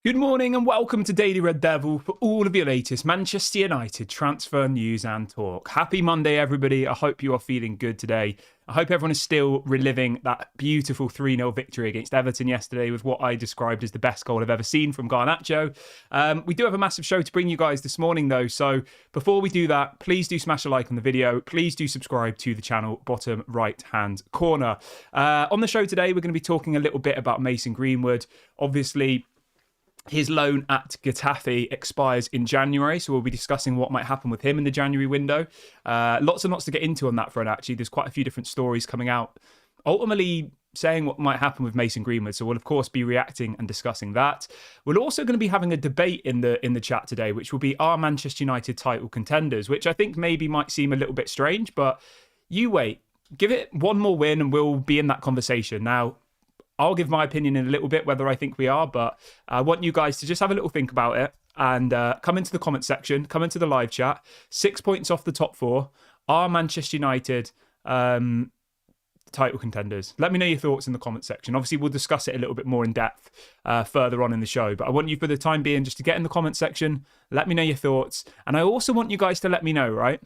Good morning and welcome to Daily Red Devil for all of your latest Manchester United transfer news and talk. Happy Monday, everybody. I hope you are feeling good today. I hope everyone is still reliving that beautiful 3-0 victory against Everton yesterday with what I described as the best goal I've ever seen from Garnacho. We do have a massive show to bring you guys this morning, though. So before we do that, please do smash a like on the video. Please do subscribe to the channel, bottom right-hand corner. On the show today, we're going to be talking a little bit about Mason Greenwood. Obviously, his loan at Getafe expires in January, so we'll be discussing what might happen with him in the January window. Lots and lots to get into on that front, actually. There's quite a few different stories coming out, ultimately saying what might happen with Mason Greenwood. So we'll, of course, be reacting and discussing that. We're also going to be having a debate in the chat today, which will be our Manchester United title contenders, which I think maybe might seem a little bit strange, but you wait. Give it one more win and we'll be in that conversation. Now, I'll give my opinion in a little bit whether I think we are, but I want you guys to just have a little think about it and come into the comment section, come into the live chat. 6 points off the top four are Manchester United title contenders. Let me know your thoughts in the comment section. Obviously, we'll discuss it a little bit more in depth further on in the show, but I want you for the time being just to get in the comment section, let me know your thoughts. And I also want you guys to let me know, right,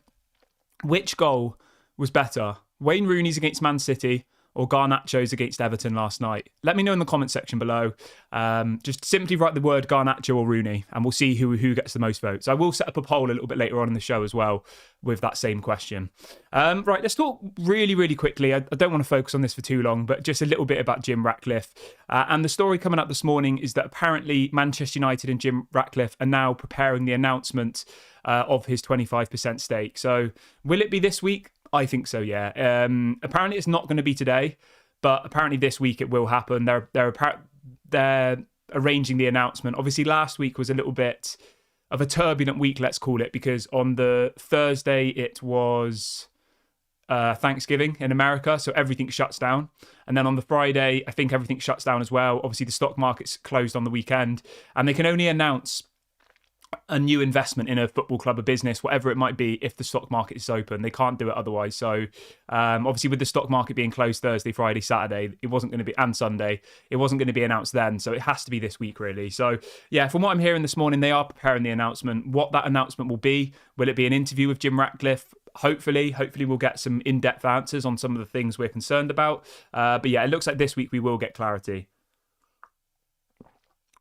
which goal was better, Wayne Rooney's against Man City or Garnacho's against Everton last night? Let me know in the comment section below. Just simply write the word Garnacho or Rooney and we'll see who gets the most votes. I will set up a poll a little bit later on in the show as well with that same question. Right, let's talk really quickly. I don't want to focus on this for too long, but just a little bit about Jim Ratcliffe. And the story coming out this morning is that apparently Manchester United and Jim Ratcliffe are now preparing the announcement of his 25% stake. So will it be this week? I think so, yeah. Apparently it's not going to be today, but apparently this week it will happen. They're arranging the announcement. Obviously, last week was a little bit of a turbulent week, let's call it, because on the Thursday it was Thanksgiving in America, so everything shuts down. And then on the Friday, I think everything shuts down as well. Obviously, the stock market's closed on the weekend, and they can only announce a new investment in a football club or business, whatever it might be, if the stock market is open. They can't do it otherwise. So obviously with the stock market being closed Thursday, Friday, Saturday, it wasn't going to be, and Sunday, it wasn't going to be announced then. So it has to be this week, really. So yeah, from what I'm hearing this morning, they are preparing the announcement. What that announcement will be it be an interview with Jim Ratcliffe? Hopefully we'll get some in-depth answers on some of the things we're concerned about. But yeah, it looks like this week we will get clarity.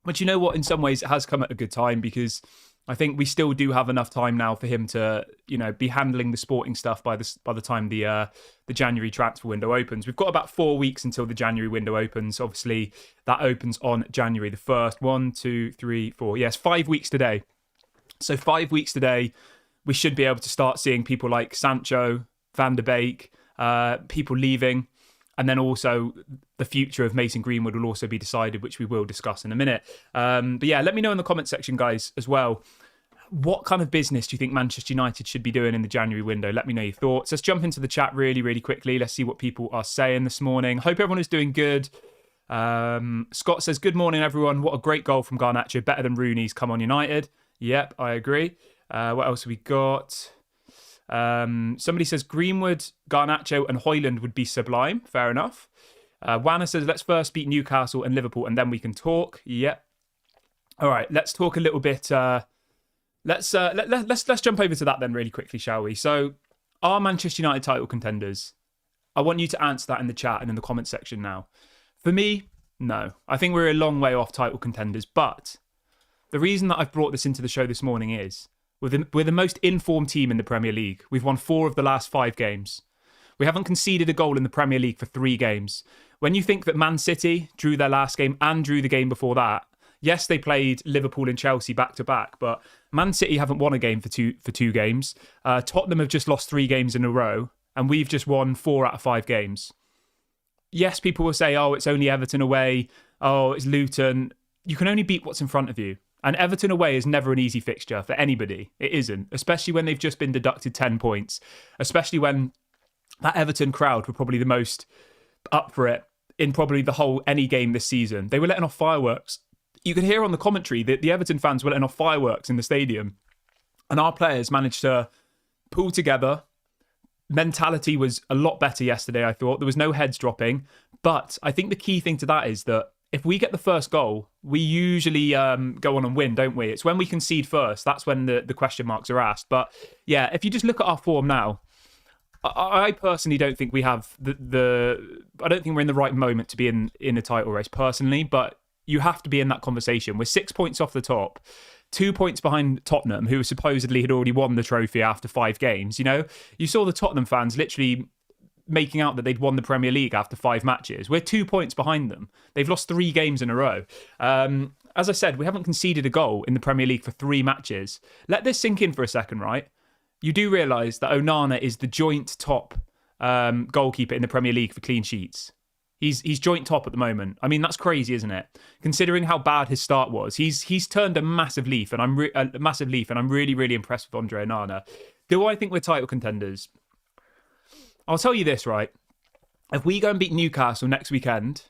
But you know what? In some ways, it has come at a good time because I think we still do have enough time now for him to, be handling the sporting stuff by the time the January transfer window opens. We've got about 4 weeks until the January window opens. Obviously, that opens on January the 1st. 1, 2, 3, 4. Yes, 5 weeks today. So 5 weeks today, we should be able to start seeing people like Sancho, Van der Beek, people leaving. And then also the future of Mason Greenwood will also be decided, which we will discuss in a minute. But yeah, let me know in the comment section, guys, as well. What kind of business do you think Manchester United should be doing in the January window? Let me know your thoughts. Let's jump into the chat really quickly. Let's see what people are saying this morning. Hope everyone is doing good. Scott says, good morning, everyone. What a great goal from Garnacho. Better than Rooney's. Come on, United. Yep, I agree. What else have we got? Somebody says Greenwood, Garnacho and Højlund would be sublime. Fair enough. Wanna says, let's first beat Newcastle and Liverpool and then we can talk. Yep. All right, let's talk a little bit. Let's jump over to that then really quickly, shall we? So, are Manchester United title contenders? I want you to answer that in the chat and in the comment section now. For me, no. I think we're a long way off title contenders, but the reason that I've brought this into the show this morning is we're the most informed team in the Premier League. We've won 4 of the last 5 games. We haven't conceded a goal in the Premier League for 3 games. When you think that Man City drew their last game and drew the game before that, yes, they played Liverpool and Chelsea back-to-back, but Man City haven't won a game for two games. Tottenham have just lost 3 games in a row, and we've just won 4 out of 5 games. Yes, people will say, oh, it's only Everton away. Oh, it's Luton. You can only beat what's in front of you. And Everton away is never an easy fixture for anybody. It isn't, especially when they've just been deducted 10 points, especially when that Everton crowd were probably the most up for it in probably the whole any game this season. They were letting off fireworks. You could hear on the commentary that the Everton fans were letting off fireworks in the stadium. And our players managed to pull together. Mentality was a lot better yesterday, I thought. There was no heads dropping. But I think the key thing to that is that if we get the first goal, we usually go on and win, don't we? It's when we concede first. That's when the question marks are asked. But yeah, if you just look at our form now, I personally don't think we have I don't think we're in the right moment to be in a title race personally, but you have to be in that conversation. We're 6 points off the top, 2 points behind Tottenham, who supposedly had already won the trophy after 5 games. You know, you saw the Tottenham fans literally making out that they'd won the Premier League after 5 matches. We're 2 points behind them. They've lost 3 games in a row. As I said, we haven't conceded a goal in the Premier League for 3 matches. Let this sink in for a second, right? You do realise that Onana is the joint top goalkeeper in the Premier League for clean sheets. He's joint top at the moment. I mean, that's crazy, isn't it? Considering how bad his start was, he's turned a massive leaf, and I'm really, really impressed with Andre Onana. Do I think we're title contenders? I'll tell you this, right? If we go and beat Newcastle next weekend,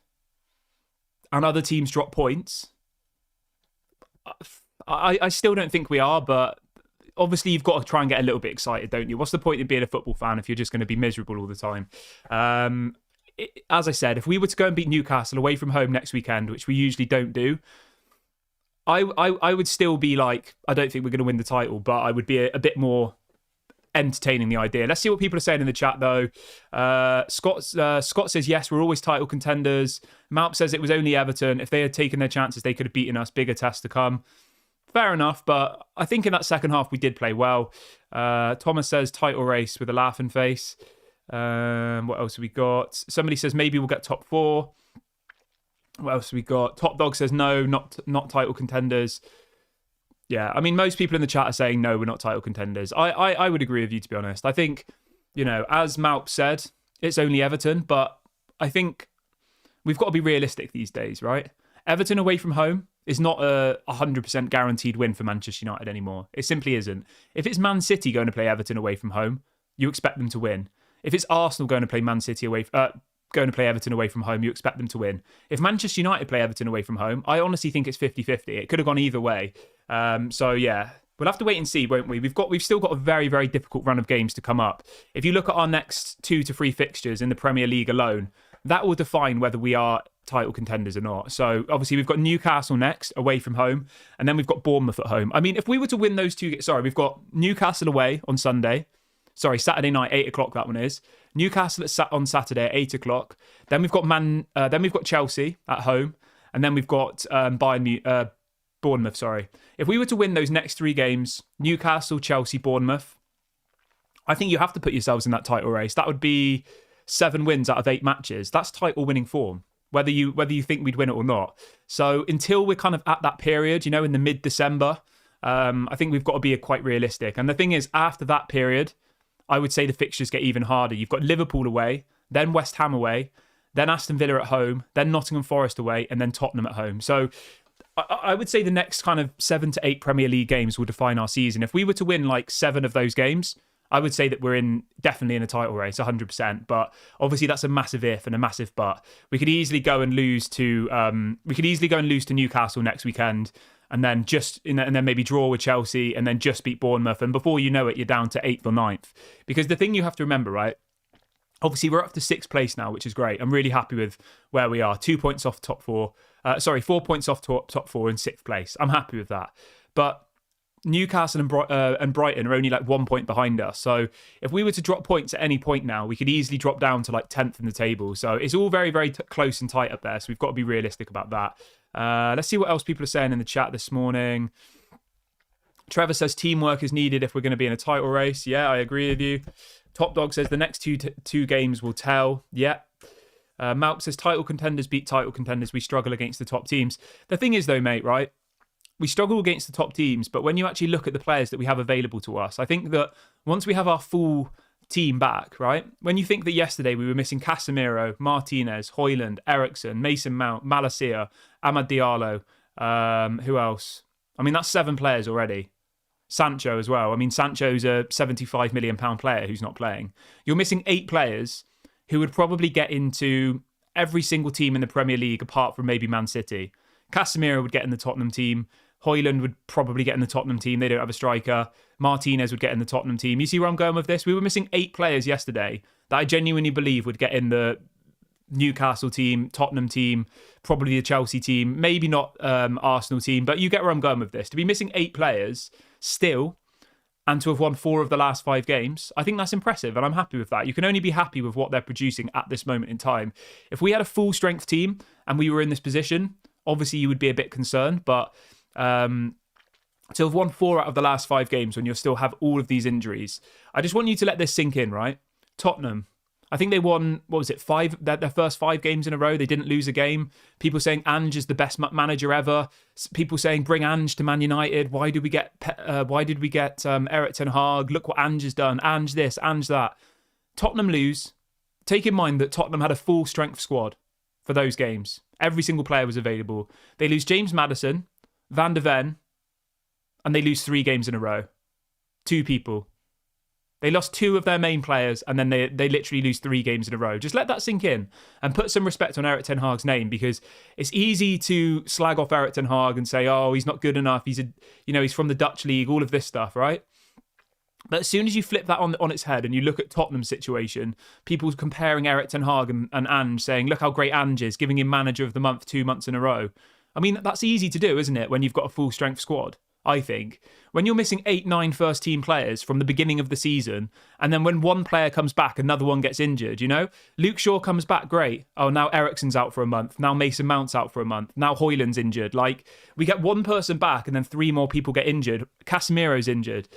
and other teams drop points, I still don't think we are, but obviously you've got to try and get a little bit excited, don't you? What's the point of being a football fan if you're just going to be miserable all the time? As I said, if we were to go and beat Newcastle away from home next weekend, which we usually don't do, I would still be like, I don't think we're going to win the title, but I would be a bit more entertaining the idea. Let's see what people are saying in the chat, though. Scott says, yes, we're always title contenders. Malp says it was only Everton. If they had taken their chances, they could have beaten us. Bigger tests to come. Fair enough, but I think in that second half we did play well. Thomas says title race with a laughing face. What else have we got? Somebody says maybe we'll get top 4. What else have we got? Top Dog says no, not title contenders. Yeah, I mean, most people in the chat are saying no, we're not title contenders. I would agree with you, to be honest. I think, you know, as Malp said, it's only Everton, but I think we've got to be realistic these days, right? Everton away from home is not a 100% guaranteed win for Manchester United anymore. It simply isn't. If it's Man City going to play Everton away from home, you expect them to win. If it's Arsenal going to play going to play Everton away from home, you expect them to win. If Manchester United play Everton away from home, I honestly think it's 50-50. It could have gone either way. So yeah, we'll have to wait and see, won't we? We've still got a very, very difficult run of games to come up. If you look at our next 2 to 3 fixtures in the Premier League alone, that will define whether we are title contenders or not. So obviously we've got Newcastle next away from home, and then we've got Bournemouth at home. I mean, if we were to win those 2, we've got Newcastle away on Sunday. Saturday night, 8 o'clock. That one is Newcastle on Saturday at 8 o'clock. Then we've got Chelsea at home, and then we've got Bournemouth. Sorry, if we were to win those next 3 games, Newcastle, Chelsea, Bournemouth, I think you have to put yourselves in that title race. That would be 7 wins out of 8 matches. That's title winning form, whether you think we'd win it or not. So until we're kind of at that period, you know, in the mid-December, I think we've got to be quite realistic. And the thing is, after that period, I would say the fixtures get even harder. You've got Liverpool away, then West Ham away, then Aston Villa at home, then Nottingham Forest away, and then Tottenham at home. So I would say the next kind of 7 to 8 Premier League games will define our season. If we were to win like 7 of those games, I would say that we're definitely in a title race, 100%. But obviously, that's a massive if and a massive but. We could easily go and lose to Newcastle next weekend, and then maybe draw with Chelsea, and then just beat Bournemouth, and before you know it, you're down to 8th or 9th. Because the thing you have to remember, right? Obviously, we're up to 6th place now, which is great. I'm really happy with where we are. 2 points off top 4. 4 points off top 4 in 6th place. I'm happy with that. But Newcastle and Brighton are only like 1 point behind us. So if we were to drop points at any point now, we could easily drop down to like 10th in the table. So it's all very, very close and tight up there. So we've got to be realistic about that. Let's see what else people are saying in the chat this morning. Trevor says teamwork is needed if we're going to be in a title race. Yeah, I agree with you. Top Dog says the next two games will tell. Yeah. Malp says title contenders beat title contenders. We struggle against the top teams. The thing is though, mate, right? We struggle against the top teams, but when you actually look at the players that we have available to us, I think that once we have our full team back, right? When you think that yesterday we were missing Casemiro, Martinez, Højlund, Eriksen, Mason Mount, Malacia, Amad Diallo, who else? I mean, that's 7 players already. Sancho as well. I mean, Sancho's a £75 million player who's not playing. You're missing 8 players who would probably get into every single team in the Premier League apart from maybe Man City. Casemiro would get in the Tottenham team. Højlund would probably get in the Tottenham team. They don't have a striker. Martinez would get in the Tottenham team. You see where I'm going with this? We were missing 8 players yesterday that I genuinely believe would get in the Newcastle team, Tottenham team, probably the Chelsea team, maybe not Arsenal team, but you get where I'm going with this. To be missing 8 players still and to have won 4 of the last 5 games, I think that's impressive, and I'm happy with that. You can only be happy with what they're producing at this moment in time. If we had a full strength team and we were in this position, obviously you would be a bit concerned, but to have won 4 out of the last 5 games when you still have all of these injuries, I just want you to let this sink in, right? Tottenham, I think they won, what was it, 5, their first 5 games in a row. They didn't lose a game. People saying Ange is the best manager ever. People saying bring Ange to Man United. Why did we get Eric Ten Hag? Look what Ange has done. Ange this, Ange that. Tottenham lose. Take in mind that Tottenham had a full strength squad for those games. Every single player was available. They lose James Maddison, Van de Ven, and they lose 3 games in a row. 2 people. They lost 2 of their main players, and then they literally lose 3 games in a row. Just let that sink in and put some respect on Eric Ten Hag's name, because it's easy to slag off Eric Ten Hag and say, oh, he's not good enough. He's from the Dutch league, all of this stuff, right? But as soon as you flip that on its head and you look at Tottenham's situation, people comparing Eric Ten Hag and Ange, saying, look how great Ange is, giving him manager of the month 2 months in a row. I mean, that's easy to do, isn't it, when you've got a full strength squad? I think. When you're missing 8-9 first team players from the beginning of the season, and then when one player comes back, another one gets injured, Luke Shaw comes back, great. Oh, now Eriksen's out for a month. Now Mason Mount's out for a month. Now Højlund's injured. Like, we get one person back and then 3 more people get injured. Casemiro's injured.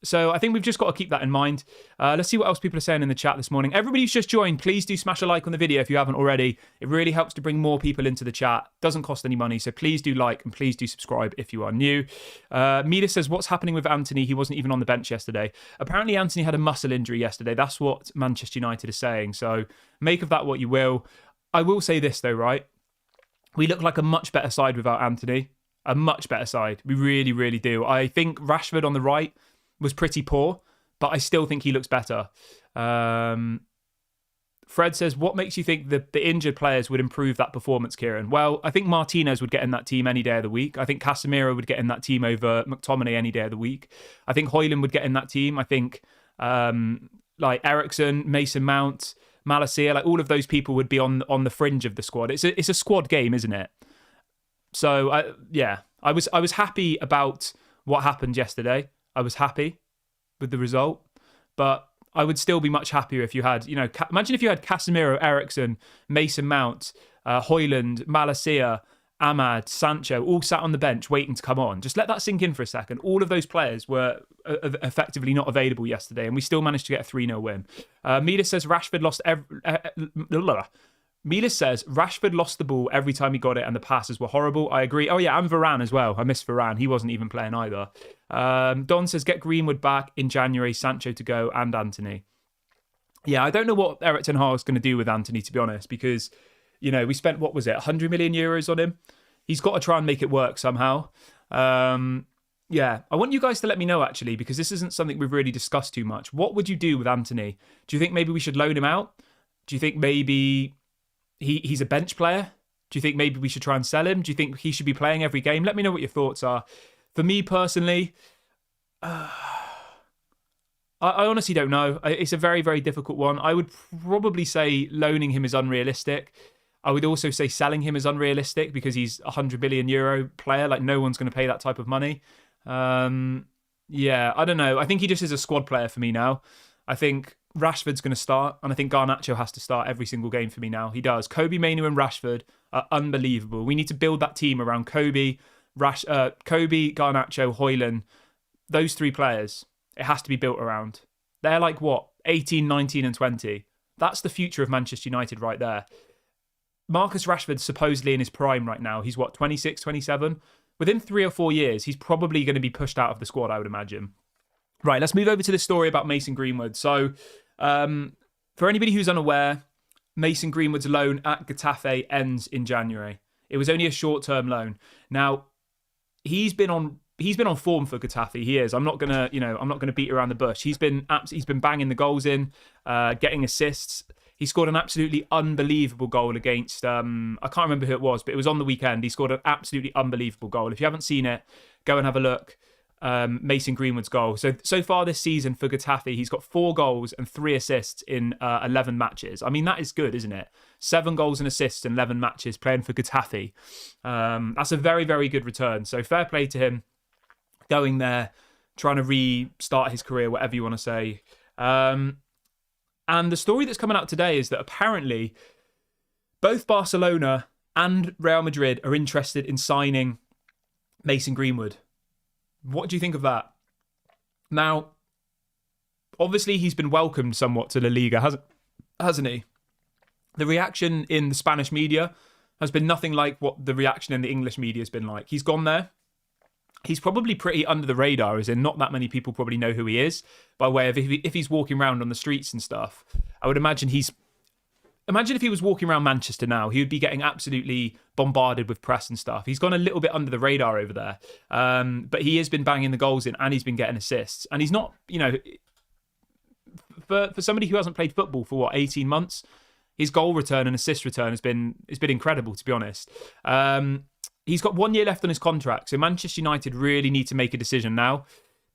So I think we've just got to keep that in mind. Let's see what else people are saying in the chat this morning. Everybody who's just joined, please do smash a like on the video if you haven't already. It really helps to bring more people into the chat. Doesn't cost any money, so please do like and please do subscribe if you are new. Mita says, what's happening with Anthony? He wasn't even on the bench yesterday. Apparently Anthony had a muscle injury yesterday. That's what Manchester United is saying. So make of that what you will. I will say this though, right? We look like a much better side without Anthony. A much better side. We really, really do. I think Rashford on the right was pretty poor, but I still think he looks better. Fred says, what makes you think the injured players would improve that performance, Kieran? Well, I think Martinez would get in that team any day of the week. I think Casemiro would get in that team over McTominay any day of the week. I think Højlund would get in that team. I think like Eriksen, Mason Mount, Malacia, like all of those people would be on the fringe of the squad. It's a squad game, isn't it? So, I was happy about what happened yesterday. I was happy with the result, but I would still be much happier if you had, imagine if you had Casemiro, Eriksen, Mason Mount, Højlund, Malacia, Ahmad, Sancho, all sat on the bench waiting to come on. Just let that sink in for a second. All of those players were effectively not available yesterday, and we still managed to get a 3-0 win. Midas says Rashford lost the ball every time he got it and the passes were horrible. I agree. Oh yeah, and Varane as well. I missed Varane. He wasn't even playing either. Don says get Greenwood back in January, Sancho to go and Anthony. Yeah, I don't know what Eric Ten Hag is going to do with Anthony, to be honest, because, we spent, what was it, 100 million euros on him? He's got to try and make it work somehow. Yeah, I want you guys to let me know, actually, because this isn't something we've really discussed too much. What would you do with Anthony? Do you think maybe we should loan him out? Do you think maybe he's a bench player? Do you think maybe we should try and sell him? Do you think he should be playing every game? Let me know what your thoughts are. For me personally, I honestly don't know. It's a very, very difficult one. I would probably say loaning him is unrealistic. I would also say selling him is unrealistic because he's a €100 million player. Like, no one's going to pay that type of money. Yeah, I don't know. I think he just is a squad player for me now. I think Rashford's going to start, and I think Garnacho has to start every single game for me now. He does. Kobe, Mainu, and Rashford are unbelievable. We need to build that team around Kobe, Garnacho, Højlund. Those 3 players, it has to be built around. They're like, what, 18, 19, and 20. That's the future of Manchester United right there. Marcus Rashford's supposedly in his prime right now. He's, what, 26, 27? Within 3 or 4 years, he's probably going to be pushed out of the squad, I would imagine. Right, let's move over to the story about Mason Greenwood. So, for anybody who's unaware, Mason Greenwood's loan at Getafe ends in January. It was only a short-term loan. Now, he's been on form for Getafe. He is. I'm not gonna beat around the bush. He's been banging the goals in, getting assists. He scored an absolutely unbelievable goal against I can't remember who it was, but it was on the weekend. He scored an absolutely unbelievable goal. If you haven't seen it, go and have a look. Mason Greenwood's goal. So far this season for Getafe, he's got 4 goals and 3 assists in 11 matches. I mean, that is good, isn't it? 7 goals and assists in 11 matches playing for Getafe. That's a very, very good return. So fair play to him going there, trying to restart his career, whatever you want to say. And the story that's coming out today is that apparently both Barcelona and Real Madrid are interested in signing Mason Greenwood. What do you think of that? Now, obviously he's been welcomed somewhat to La Liga, hasn't he? The reaction in the Spanish media has been nothing like what the reaction in the English media has been like. He's gone there. He's probably pretty under the radar, as in not that many people probably know who he is, by way of if he's walking around on the streets and stuff. I would imagine Imagine if he was walking around Manchester now, he would be getting absolutely bombarded with press and stuff. He's gone a little bit under the radar over there. But he has been banging the goals in and he's been getting assists. And he's not, for somebody who hasn't played football for 18 months, his goal return and assist return has been incredible, to be honest. He's got 1 year left on his contract. So Manchester United really need to make a decision now.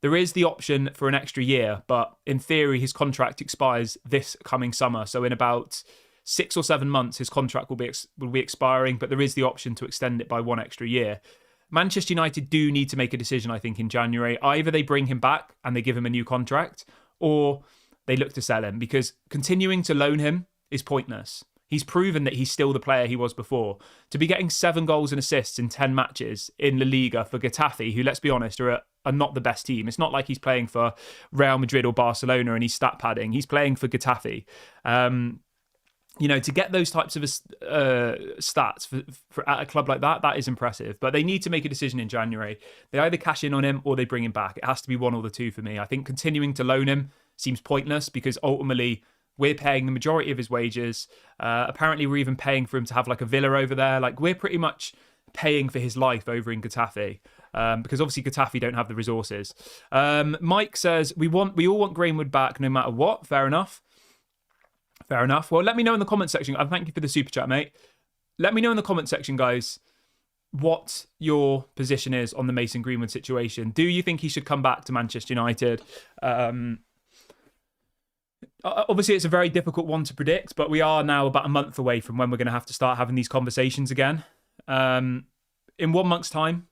There is the option for an extra year, but in theory, his contract expires this coming summer. So in about 6 or 7 months, his contract will be expiring, but there is the option to extend it by 1 extra year. Manchester United do need to make a decision, I think, in January. Either they bring him back and they give him a new contract, or they look to sell him, because continuing to loan him is pointless. He's proven that he's still the player he was before. To be getting 7 goals and assists in 10 matches in La Liga for Getafe, who, let's be honest, are not the best team. It's not like he's playing for Real Madrid or Barcelona and he's stat padding. He's playing for Getafe. To get those types of stats for at a club like that is impressive. But they need to make a decision in January. They either cash in on him or they bring him back. It has to be one or the two for me. I think continuing to loan him seems pointless because ultimately we're paying the majority of his wages. Apparently we're even paying for him to have like a villa over there. Like we're pretty much paying for his life over in Getafe because obviously Getafe don't have the resources. Mike says, we all want Greenwood back no matter what. Fair enough. Well, let me know in the comment section. Thank you for the super chat, mate. Let me know in the comment section, guys, what your position is on the Mason Greenwood situation. Do you think he should come back to Manchester United? Obviously, it's a very difficult one to predict, but we are now about a month away from when we're going to have to start having these conversations again. In 1 month's time,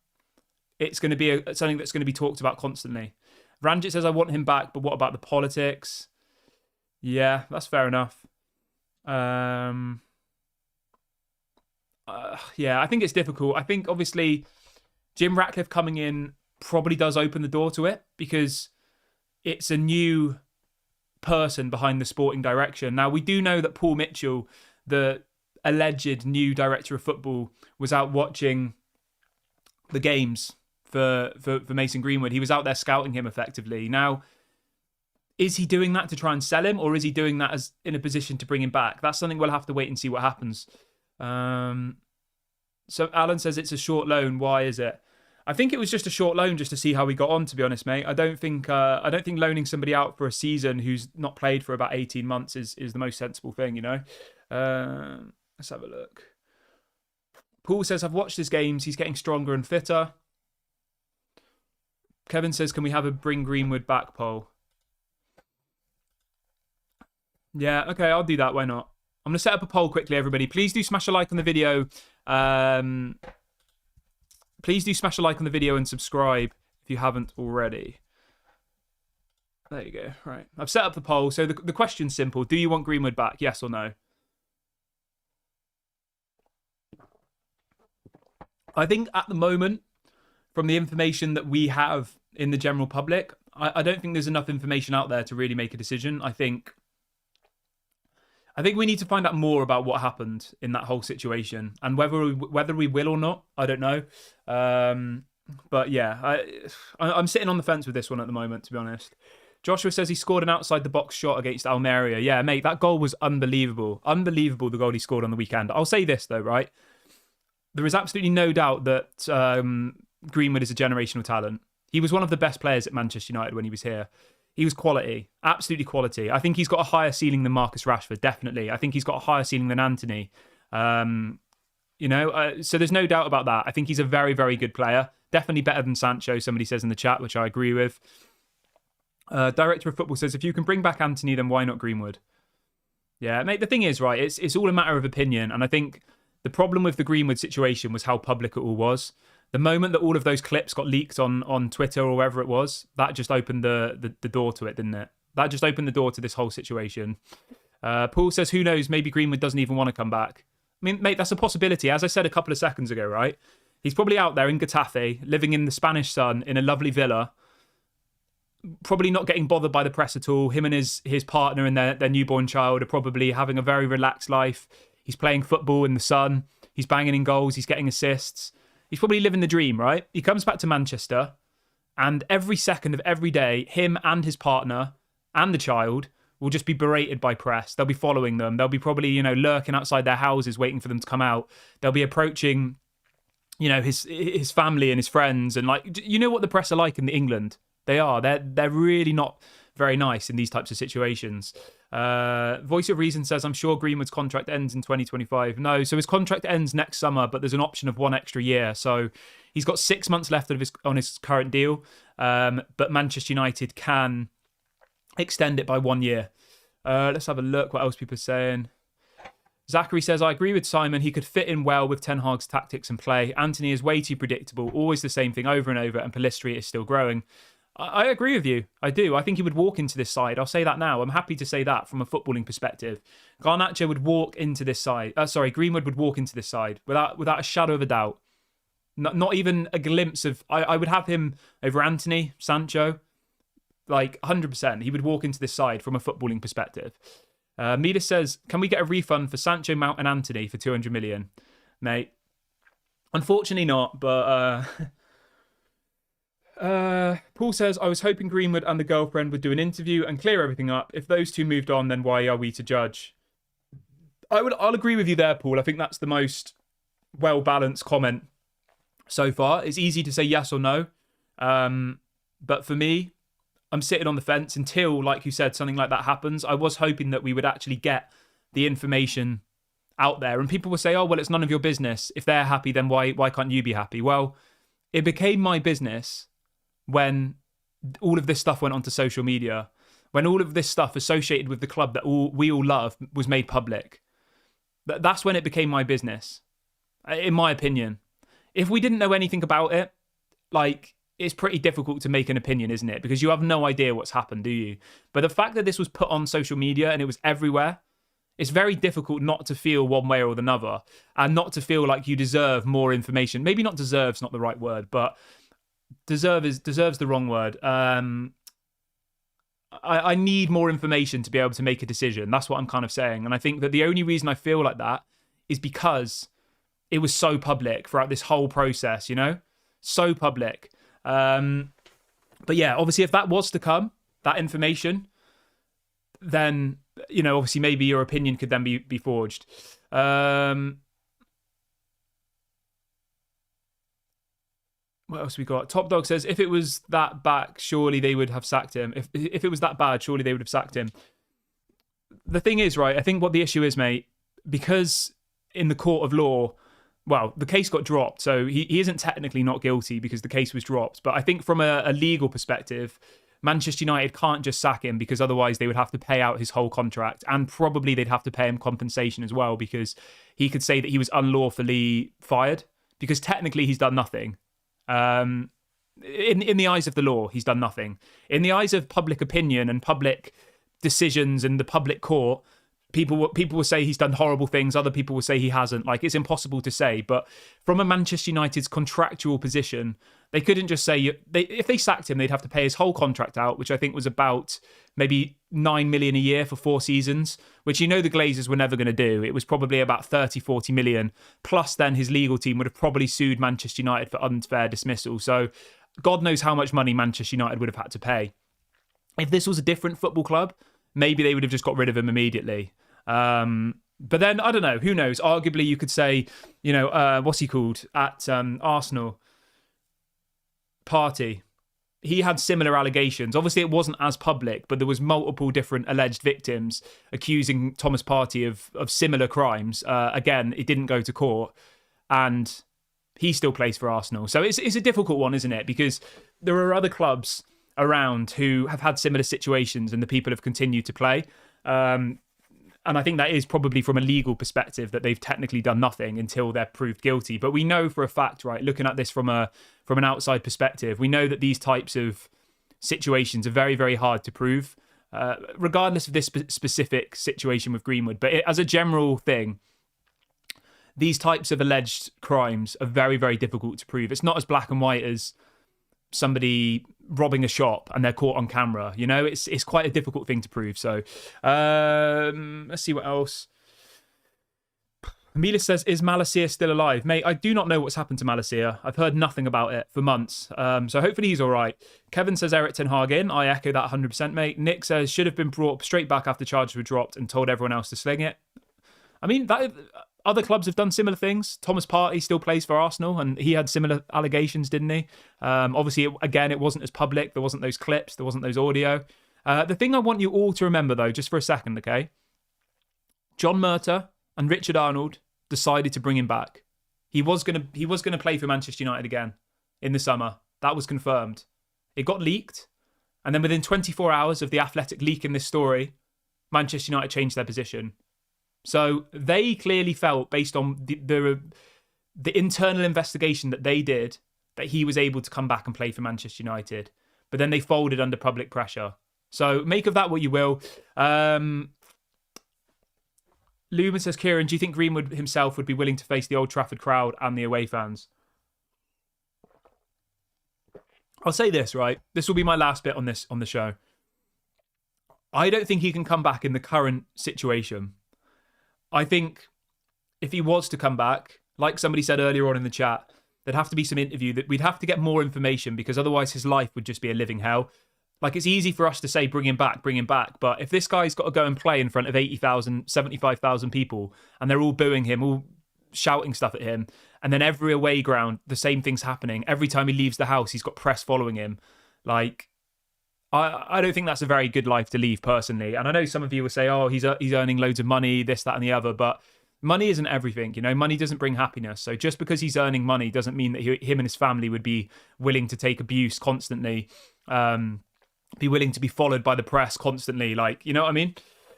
it's going to be something that's going to be talked about constantly. Ranjit says, I want him back, but what about the politics? Yeah, that's fair enough. I think it's difficult. I think, obviously, Jim Ratcliffe coming in probably does open the door to it because it's a new person behind the sporting direction. Now, we do know that Paul Mitchell, the alleged new director of football, was out watching the games for Mason Greenwood. He was out there scouting him effectively. Now, is he doing that to try and sell him, or is he doing that as in a position to bring him back? That's something we'll have to wait and see what happens. So Alan says it's a short loan. Why is it? I think it was just a short loan just to see how we got on, to be honest, mate. I don't think loaning somebody out for a season who's not played for about 18 months is the most sensible thing, Let's have a look. Paul says, I've watched his games. He's getting stronger and fitter. Kevin says, can we have a bring Greenwood back poll? Yeah, okay, I'll do that. Why not? I'm going to set up a poll quickly, everybody. Please do smash a like on the video. Please do smash a like on the video and subscribe if you haven't already. There you go. Right. I've set up the poll. So the question's simple. Do you want Greenwood back? Yes or no? I think at the moment, from the information that we have in the general public, I don't think there's enough information out there to really make a decision. I think we need to find out more about what happened in that whole situation and whether we will or not. I don't know. But yeah, I'm sitting on the fence with this one at the moment, to be honest. Joshua says he scored an outside the box shot against Almeria. Yeah, mate, that goal was unbelievable. Unbelievable, the goal he scored on the weekend. I'll say this though, right? There is absolutely no doubt that Greenwood is a generational talent. He was one of the best players at Manchester United when he was here. He was quality, absolutely quality. I think he's got a higher ceiling than Marcus Rashford, definitely. I think he's got a higher ceiling than Anthony. So there's no doubt about that. I think he's a very, very good player. Definitely better than Sancho, somebody says in the chat, which I agree with. Director of Football says, if you can bring back Anthony, then why not Greenwood? Yeah, mate, the thing is, right, it's all a matter of opinion. And I think the problem with the Greenwood situation was how public it all was. The moment that all of those clips got leaked on Twitter or wherever it was, that just opened the door to it, didn't it? That just opened the door to this whole situation. Paul says, who knows, maybe Greenwood doesn't even want to come back. I mean, mate, that's a possibility. As I said a couple of seconds ago, right? He's probably out there in Getafe, living in the Spanish sun, in a lovely villa, probably not getting bothered by the press at all. Him and his partner and their newborn child are probably having a very relaxed life. He's playing football in the sun. He's banging in goals. He's getting assists. He's probably living the dream, right? He comes back to Manchester, and every second of every day, him and his partner and the child will just be berated by press. They'll be following them. They'll be probably, lurking outside their houses waiting for them to come out. They'll be approaching, his family and his friends. And what the press are like in England. They are. They're really not very nice in these types of situations. Voice of Reason says, I'm sure Greenwood's contract ends in 2025. No, so his contract ends next summer, but there's an option of 1 extra year. So he's got 6 months left on his current deal. But Manchester United can extend it by 1 year. Let's have a look what else people are saying. Zachary says, I agree with Simon. He could fit in well with Ten Hag's tactics and play. Anthony is way too predictable, always the same thing over and over, and Pellistri is still growing. I agree with you. I do. I think he would walk into this side. I'll say that now. I'm happy to say that from a footballing perspective. Garnacho would walk into this side. Greenwood would walk into this side without a shadow of a doubt. Not even a glimpse of... I would have him over Anthony, Sancho. 100%. He would walk into this side from a footballing perspective. Midas says, can we get a refund for Sancho, Mount and Anthony for 200 million? Mate, unfortunately not, but... Paul says, I was hoping Greenwood and the girlfriend would do an interview and clear everything up. If those two moved on, then why are we to judge? I'll agree with you there, Paul. I think that's the most well-balanced comment so far. It's easy to say yes or no. But for me, I'm sitting on the fence until, like you said, something like that happens. I was hoping that we would actually get the information out there. And people will say, oh, well, it's none of your business. If they're happy, then why can't you be happy? Well, it became my business when all of this stuff went onto social media, when all of this stuff associated with the club that we all love was made public. That's when it became my business, in my opinion. If we didn't know anything about it, it's pretty difficult to make an opinion, isn't it? Because you have no idea what's happened, do you? But the fact that this was put on social media and it was everywhere, it's very difficult not to feel one way or another and not to feel like you deserve more information. Maybe not deserve's not the right word, but deserves the wrong word. I need more information to be able to make a decision. That's what I'm kind of saying. And I think that the only reason I feel like that is because it was so public throughout this whole process, So public. But yeah, obviously if that was to come, that information, then, obviously maybe your opinion could then be forged. What else we got? Top Dog says, if it was that back, surely they would have sacked him. If it was that bad, surely they would have sacked him. The thing is, right, I think what the issue is, mate, because in the court of law, well, the case got dropped, so he isn't technically not guilty because the case was dropped. But I think from a legal perspective, Manchester United can't just sack him because otherwise they would have to pay out his whole contract, and probably they'd have to pay him compensation as well because he could say that he was unlawfully fired because technically he's done nothing. In the eyes of the law, he's done nothing. In the eyes of public opinion and public decisions and the public court, people will say he's done horrible things. Other people will say he hasn't. It's impossible to say. But from a Manchester United's contractual position, they couldn't just say if they sacked him, they'd have to pay his whole contract out, which I think was about maybe 9 million a year for 4 seasons, which the Glazers were never going to do. It was probably about 30, 40 million. Plus then his legal team would have probably sued Manchester United for unfair dismissal. So God knows how much money Manchester United would have had to pay. If this was a different football club, maybe they would have just got rid of him immediately. But then, I don't know, who knows? Arguably, you could say, what's he called at Arsenal? Partey. He had similar allegations. Obviously, it wasn't as public, but there was multiple different alleged victims accusing Thomas Partey of similar crimes. Again, it didn't go to court. and he still plays for Arsenal. So it's a difficult one, isn't it? Because there are other clubs around who have had similar situations and the people have continued to play. And I think that is probably from a legal perspective that they've technically done nothing until they're proved guilty. But we know for a fact, right, looking at this from an outside perspective, we know that these types of situations are very, very hard to prove, regardless of this specific situation with Greenwood. But as a general thing, these types of alleged crimes are very, very difficult to prove. It's not as black and white as somebody robbing a shop and they're caught on camera. You know, it's quite a difficult thing to prove. So let's see what else. Amelia says, is Malacia still alive? Mate, I do not know what's happened to Malacia. I've heard nothing about it for months. So hopefully he's all right. Kevin says Eric Ten Hag in. I echo that 100%, mate. Nick says, should have been brought straight back after charges were dropped and told everyone else to sling it. I mean, other clubs have done similar things. Thomas Partey still plays for Arsenal, and he had similar allegations, didn't he? Obviously, again, it wasn't as public. There wasn't those clips. There wasn't those audio. The thing I want you all to remember, though, just for a second, okay? John Murtagh and Richard Arnold decided to bring him back. He was gonna play for Manchester United again in the summer. That was confirmed. It got leaked, and then within 24 hours of the Athletic leaking this story, Manchester United changed their position. So they clearly felt, based on the internal investigation that they did, that he was able to come back and play for Manchester United. But then they folded under public pressure. So make of that what you will. Lumen says, Kieran, do you think Greenwood himself would be willing to face the Old Trafford crowd and the away fans? I'll say this, right? This will be my last bit on the show. I don't think he can come back in the current situation. I think if he was to come back, like somebody said earlier on in the chat, there'd have to be some interview, that we'd have to get more information, because otherwise his life would just be a living hell. Like, it's easy for us to say, bring him back. But if this guy's got to go and play in front of 80,000, 75,000 people, and they're all booing him, all shouting stuff at him, and then every away ground, the same thing's happening. Every time he leaves the house, he's got press following him. Like, I don't think that's a very good life to leave, personally. And I know some of you will say, oh, he's earning loads of money, this, that, and the other. But money isn't everything, you know. Money doesn't bring happiness. So just because he's earning money doesn't mean that him and his family would be willing to take abuse constantly, be willing to be followed by the press constantly. Like, you know what I mean?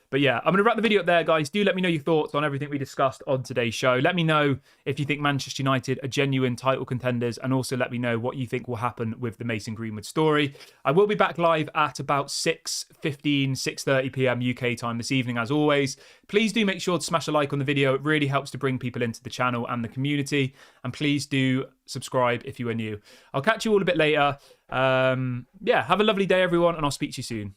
But yeah, I'm going to wrap the video up there, guys. Do let me know your thoughts on everything we discussed on today's show. Let me know if you think Manchester United are genuine title contenders, and also let me know what you think will happen with the Mason Greenwood story. I will be back live at about 6:15, 6:30 p.m. UK time this evening, as always. Please do make sure to smash a like on the video. It really helps to bring people into the channel and the community. And please do subscribe if you are new. I'll catch you all a bit later. Yeah, have a lovely day, everyone, and I'll speak to you soon.